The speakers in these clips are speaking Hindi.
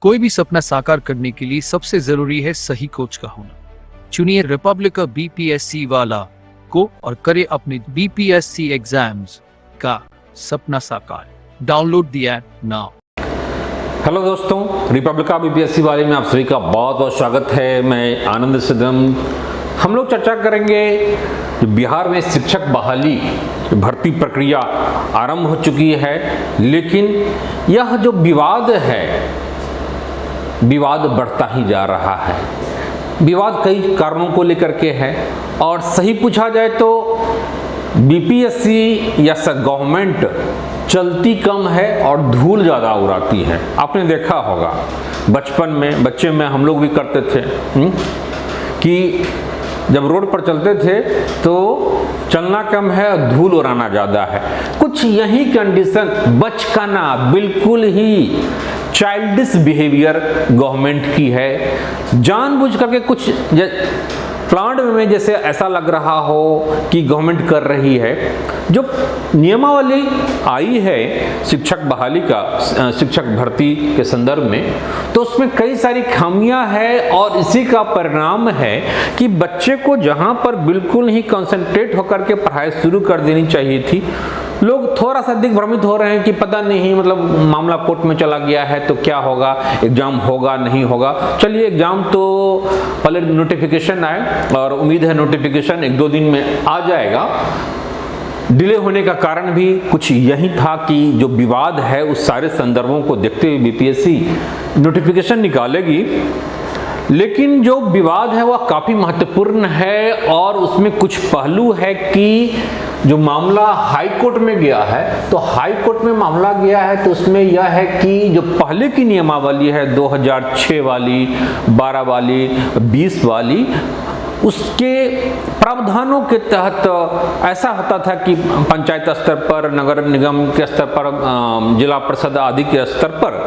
कोई भी सपना साकार करने के लिए सबसे जरूरी है सही कोच का होना। चुनिए रिपब्लिका बीपीएससी वाला को और करे अपने बीपीएससी एग्जाम्स का सपना साकार। Download the app now. Hello दोस्तों, रिपब्लिका बीपीएससी वाले में आप सभी का बहुत बहुत स्वागत है। मैं आनंद सिद्धम। हम लोग चर्चा करेंगे बिहार में शिक्षक बहाली भर्ती प्रक्रिया आरंभ हो चुकी है, लेकिन यह जो विवाद है, विवाद बढ़ता ही जा रहा है। विवाद कई कारणों को लेकर के है और सही पूछा जाए तो बीपीएससी या गवर्नमेंट चलती कम है और धूल ज़्यादा उड़ाती है। आपने देखा होगा बच्चे में हम लोग भी करते थे कि जब रोड पर चलते थे तो चलना कम है और धूल उड़ाना ज़्यादा है। कुछ यही कंडीशन बचकाना, बिल्कुल ही चाइल्डिश बिहेवियर गवर्नमेंट की है। जानबूझ करके कुछ प्लांट में जैसे ऐसा लग रहा हो कि गवर्नमेंट कर रही है। जो नियमावली आई है शिक्षक बहाली का, शिक्षक भर्ती के संदर्भ में, तो उसमें कई सारी खामियां हैं और इसी का परिणाम है कि बच्चे को जहां पर बिल्कुल ही कंसंट्रेट होकर के पढ़ाई शुरू कर देनी चाहिए थी, लोग थोड़ा सा दिग्भ्रमित हो रहे हैं कि पता नहीं, मतलब मामला कोर्ट में चला गया है तो क्या होगा, एग्जाम होगा नहीं होगा। चलिए, एग्जाम तो पहले नोटिफिकेशन आए और उम्मीद है नोटिफिकेशन 1-2 दिन में आ जाएगा। डिले होने का कारण भी कुछ यही था कि जो विवाद है उस सारे संदर्भों को देखते हुए बीपीएससी नोटिफिकेशन निकालेगी, लेकिन जो विवाद है वह काफ़ी महत्वपूर्ण है और उसमें कुछ पहलू है कि जो मामला हाई कोर्ट में गया है, तो हाई कोर्ट में मामला गया है तो उसमें यह है कि जो पहले की नियमावली है 2006 वाली, 12 वाली, 20 वाली, उसके प्रावधानों के तहत ऐसा होता था कि पंचायत स्तर पर, नगर निगम के स्तर पर, जिला परिषद आदि के स्तर पर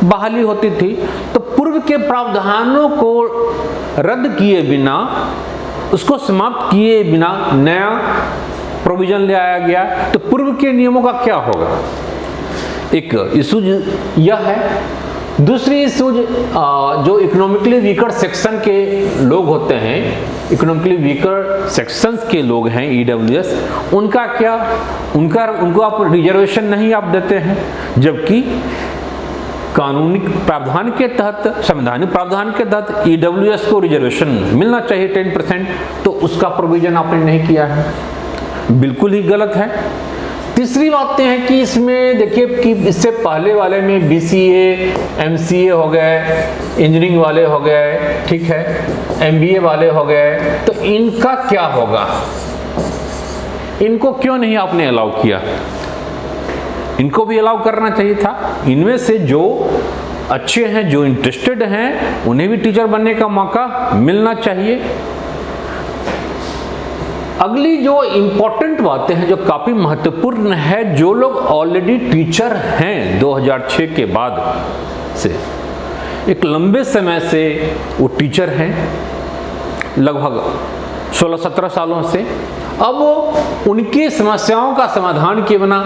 बहाली होती थी। तो पूर्व के प्रावधानों को रद्द किए बिना, उसको समाप्त किए बिना नया प्रोविजन ले आया गया। तो पूर्व के नियमों का क्या होगा? एक इशूज यह है। दूसरी इशूज, जो इकोनॉमिकली वीकर सेक्शन के लोग होते हैं, इकोनॉमिकली वीकर सेक्शंस के लोग हैं ईडब्ल्यूएस, उनका क्या? उनको आप रिजर्वेशन नहीं आप देते हैं, जबकि कानूनी प्रावधान के तहत, संवैधानिक प्रावधान के तहत ईडब्ल्यूएस को रिजर्वेशन मिलना चाहिए 10%, तो उसका प्रोविजन आपने नहीं किया है, बिल्कुल ही गलत है। तीसरी बातें हैं कि इसमें देखिए कि इससे पहले वाले में बीसीए, एमसीए हो गए, इंजीनियरिंग वाले हो गए, ठीक है, एमबीए वाले हो गए, तो इनका क्या होगा? इनको क्यों नहीं आपने अलाउ किया? इनको भी अलाउ करना चाहिए था। इनमें से जो अच्छे हैं, जो इंटरेस्टेड हैं, उन्हें भी टीचर बनने का मौका मिलना चाहिए। अगली जो इम्पोर्टेंट बातें हैं, जो काफ़ी महत्वपूर्ण है, जो लोग ऑलरेडी टीचर हैं 2006 के बाद से, एक लंबे समय से वो टीचर हैं, लगभग 16-17 सालों से, अब उनकी समस्याओं का समाधान किए बिना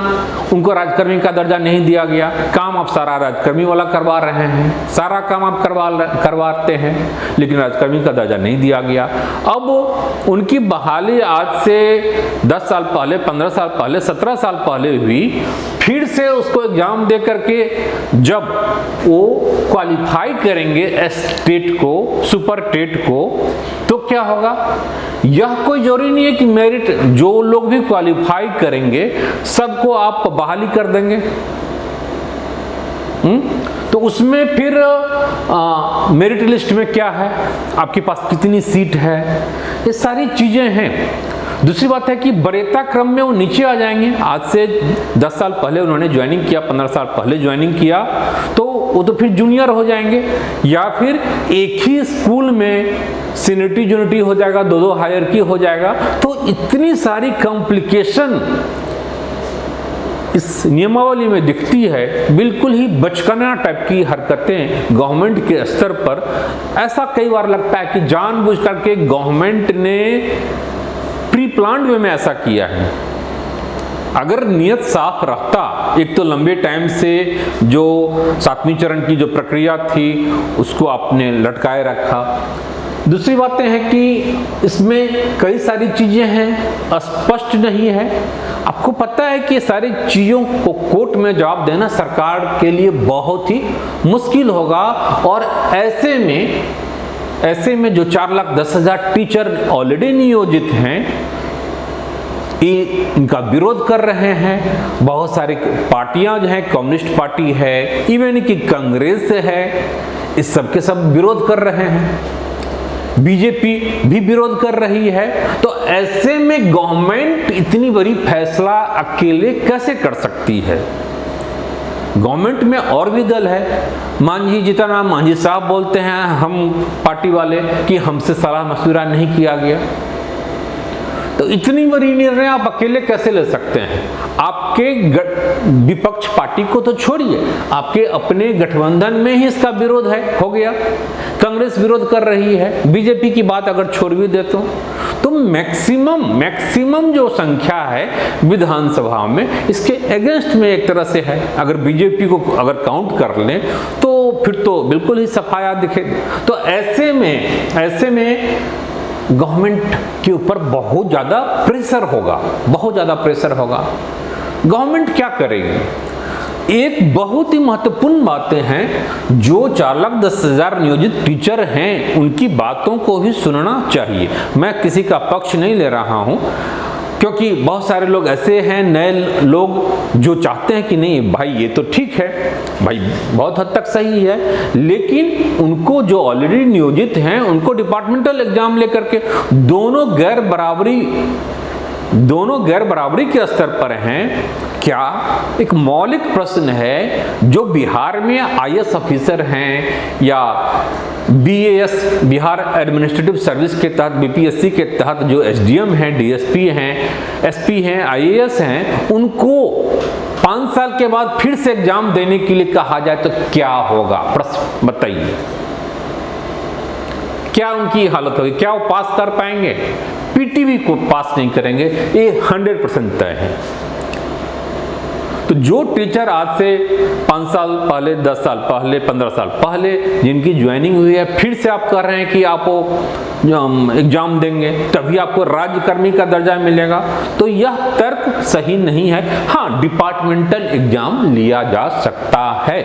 उनको राजकर्मी का दर्जा नहीं दिया गया। काम आप सारा राजकर्मी वाला करवा रहे हैं, सारा काम आप करवाते हैं, लेकिन राजकर्मी का दर्जा नहीं दिया गया। अब उनकी बहाली आज से 10 साल पहले, 15 साल पहले, 17 साल पहले हुई, फिर से उसको एग्जाम दे करके जब वो क्वालिफाई करेंगे स्टेट को, सुपर टेट को, तो क्या होगा? यह कोई जरूरी नहीं है कि मेरिट जो लोग भी क्वालिफाई करेंगे सबको आप बहाली कर देंगे। तो उसमें फिर मेरिट लिस्ट में क्या है, आपके पास कितनी सीट है, ये सारी चीजें हैं। दूसरी बात है कि वरीयता क्रम में वो नीचे आ जाएंगे। आज से 10 साल पहले उन्होंने ज्वाइनिंग किया, 15 साल पहले ज्वाइनिंग किया, तो वो तो फिर जूनियर हो जाएंगे, या फिर एक ही स्कूल में सीनियरिटी जूनियरिटी हो जाएगा, 2-2 हायरकी हो जाएगा। तो इतनी सारी कॉम्प्लिकेशन इस नियमावली में दिखती है। बिल्कुल ही बचकाना टाइप की हरकतें गवर्नमेंट के स्तर पर, ऐसा कई बार लगता है कि जानबूझ करके गवर्नमेंट ने प्री प्लान्ड वे में ऐसा किया है। अगर नियत साफ रहता, एक तो लंबे टाइम से जो 7वें चरण की जो प्रक्रिया थी उसको आपने लटकाए रखा। दूसरी बातें हैं कि इसमें कई सारी चीजें हैं स्पष्ट नहीं है। आपको पता है कि सारी चीजों को कोर्ट में जवाब देना सरकार के लिए बहुत ही मुश्किल होगा, और ऐसे में जो 4,10,000 टीचर ऑलरेडी नियोजित हैं, इनका विरोध कर रहे हैं। बहुत सारी पार्टियां जो हैं, कम्युनिस्ट पार्टी है, इवन कि कांग्रेस है, इस सब के सब विरोध कर रहे हैं। बीजेपी भी विरोध कर रही है। तो ऐसे में गवर्नमेंट इतनी बड़ी फैसला अकेले कैसे कर सकती है? गवर्नमेंट में और भी दल है। मांझी, जितना मांझी साहब बोलते हैं हम पार्टी वाले कि हमसे सलाह मशविरा नहीं किया गया। तो इतनी बड़ी निर्णय आप अकेले कैसे ले सकते हैं? आपके विपक्ष पार्टी को तो छोड़िए, आपके अपने गठबंधन में ही इसका विरोध है, हो गया। कांग्रेस विरोध कर रही है, बीजेपी की बात अगर छोड़ भी दे तो मैक्सिमम जो संख्या है विधानसभा में इसके अगेंस्ट में एक तरह से है। अगर बीजेपी को अगर काउंट कर लें तो फिर तो बिल्कुल ही सफाया दिखे। तो ऐसे में गवर्नमेंट के ऊपर बहुत ज़्यादा प्रेशर होगा। गवर्नमेंट क्या करेगी? एक बहुत ही महत्वपूर्ण बातें हैं, जो 4,10,000 नियोजित टीचर हैं उनकी बातों को भी सुनना चाहिए। मैं किसी का पक्ष नहीं ले रहा हूं, क्योंकि बहुत सारे लोग ऐसे हैं, नए लोग जो चाहते हैं कि नहीं भाई ये तो ठीक है, भाई बहुत हद तक सही है, लेकिन उनको जो ऑलरेडी नियोजित हैं उनको डिपार्टमेंटल एग्जाम लेकर के दोनों गैर बराबरी के स्तर पर हैं। क्या एक मौलिक प्रश्न है, जो बिहार में IAS ऑफिसर हैं या BAS बिहार एडमिनिस्ट्रेटिव सर्विस के तहत BPSC के तहत जो SDM हैं, DSP हैं, SP हैं, IAS हैं, उनको 5 साल के बाद फिर से एग्जाम देने के लिए कहा जाए तो क्या होगा? प्रश्न बताइए, क्या उनकी हालत होगी? क्या वो पास कर पाएंगे? PTV को पास नहीं करेंगे, ये 100% तय है। तो जो टीचर आज से 5 साल पहले, 10 साल पहले, 15 साल पहले जिनकी ज्वाइनिंग हुई है, फिर से आप कह रहे हैं कि आप एग्जाम देंगे तभी आपको राज्यकर्मी का दर्जा मिलेगा, तो यह तर्क सही नहीं है। हाँ, डिपार्टमेंटल एग्जाम लिया जा सकता है,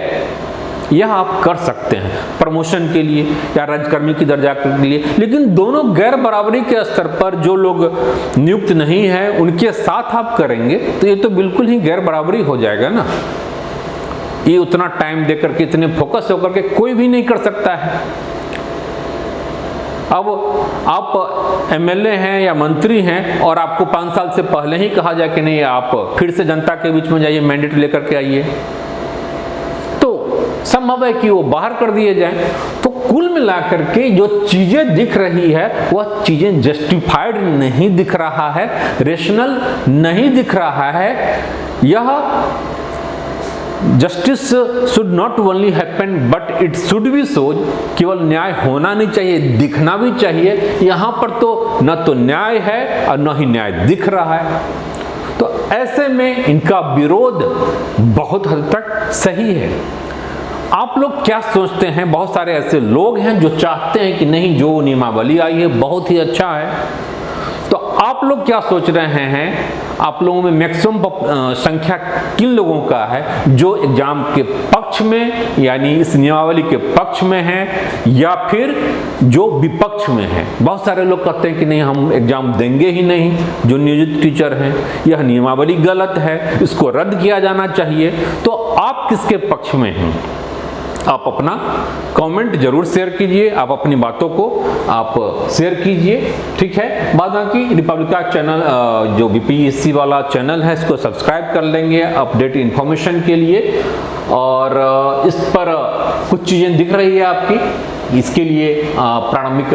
यह आप कर सकते हैं प्रमोशन के लिए या राज्यकर्मी की दर्जा के लिए, लेकिन दोनों गैर बराबरी के स्तर पर जो लोग नियुक्त नहीं है उनके साथ आप करेंगे तो ये तो बिल्कुल ही गैर बराबरी हो जाएगा ना। ये उतना टाइम देकर के, इतने फोकस होकर के कोई भी नहीं कर सकता है। अब आप MLA हैं या मंत्री हैं और आपको 5 साल से पहले ही कहा जाए कि नहीं आप फिर से जनता के बीच में जाइए, मैंडेट लेकर के आइए, संभव है कि वो बाहर कर दिए जाएं। तो कुल मिलाकर के जो चीजें दिख रही है वह चीजें जस्टिफाइड नहीं दिख रहा है, रेशनल नहीं दिख रहा है। यह justice should not only happen but it should be so, केवल न्याय होना नहीं चाहिए, दिखना भी चाहिए। यहाँ पर तो न तो न्याय है और न ही न्याय दिख रहा है। तो ऐसे में इनका विरोध बहुत हद तक सही है। आप लोग क्या सोचते हैं? बहुत सारे ऐसे लोग हैं जो चाहते हैं कि नहीं, जो नियमावली आई है बहुत ही अच्छा है। तो आप लोग क्या सोच रहे हैं? आप लोगों में मैक्सिमम संख्या किन लोगों का है जो एग्जाम के पक्ष में, यानी इस नियमावली के पक्ष में है, या फिर जो विपक्ष में है? बहुत सारे लोग कहते हैं कि नहीं, हम एग्जाम देंगे ही नहीं, जो नियोजित टीचर हैं, यह नियमावली गलत है, इसको रद्द किया जाना चाहिए। तो आप किसके पक्ष में हैं? आप अपना कमेंट जरूर शेयर कीजिए, आप अपनी बातों को आप शेयर कीजिए, ठीक है। बाकी रिपब्लिका चैनल जो BPSC वाला चैनल है इसको सब्सक्राइब कर लेंगे अपडेट इन्फॉर्मेशन के लिए। और इस पर कुछ चीज़ें दिख रही है आपकी, इसके लिए प्रारंभिक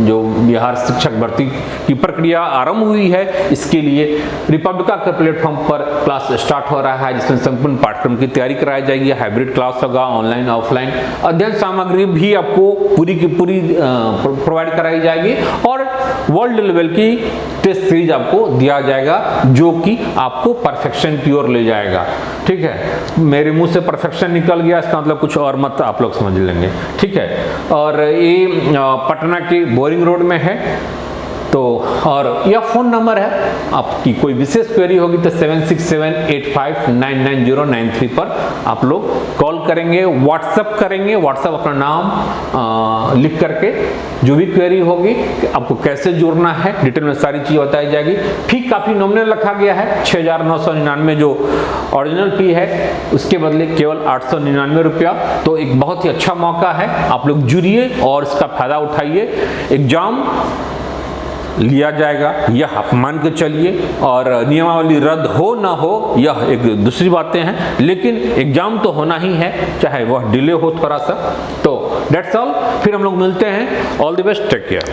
जो बिहार शिक्षक भर्ती की प्रक्रिया आरंभ हुई है, इसके लिए रिपब्लिका के प्लेटफॉर्म पर क्लास स्टार्ट हो रहा है, जिसमें संपूर्ण पाठ्यक्रम की तैयारी कराई जाएगी। हाइब्रिड क्लास होगा, ऑनलाइन ऑफलाइन अध्ययन सामग्री भी आपको पूरी की पूरी प्रोवाइड कराई जाएगी और वर्ल्ड लेवल की टेस्ट सीरीज आपको दिया जाएगा जो कि आपको परफेक्शन की ओर ले जाएगा। ठीक है, मेरे मुंह से परफेक्शन निकल गया, इसका मतलब कुछ और मत आप लोग समझ लेंगे। ठीक है, और ये पटना की बोरिंग रोड में है। तो और यह फ़ोन नंबर है, आपकी कोई विशेष क्वेरी होगी तो 7678599093 पर आप लोग कॉल करेंगे, व्हाट्सअप करेंगे, व्हाट्सअप अपना नाम लिख करके जो भी क्वेरी होगी आपको कैसे जुड़ना है डिटेल में सारी चीज़ बताई जाएगी। फी काफ़ी नॉमिनल रखा गया है, 6,999 जो ओरिजिनल फी है उसके बदले केवल 899 रुपया। तो एक बहुत ही अच्छा मौका है, आप लोग जुड़िए और इसका फायदा उठाइए। एग्जाम लिया जाएगा यह आप मान के चलिए, और नियमावली रद्द हो ना हो यह एक दूसरी बातें हैं, लेकिन एग्जाम तो होना ही है चाहे वह डिले हो थोड़ा सा। तो दैट्स ऑल, फिर हम लोग मिलते हैं। All the best, take care.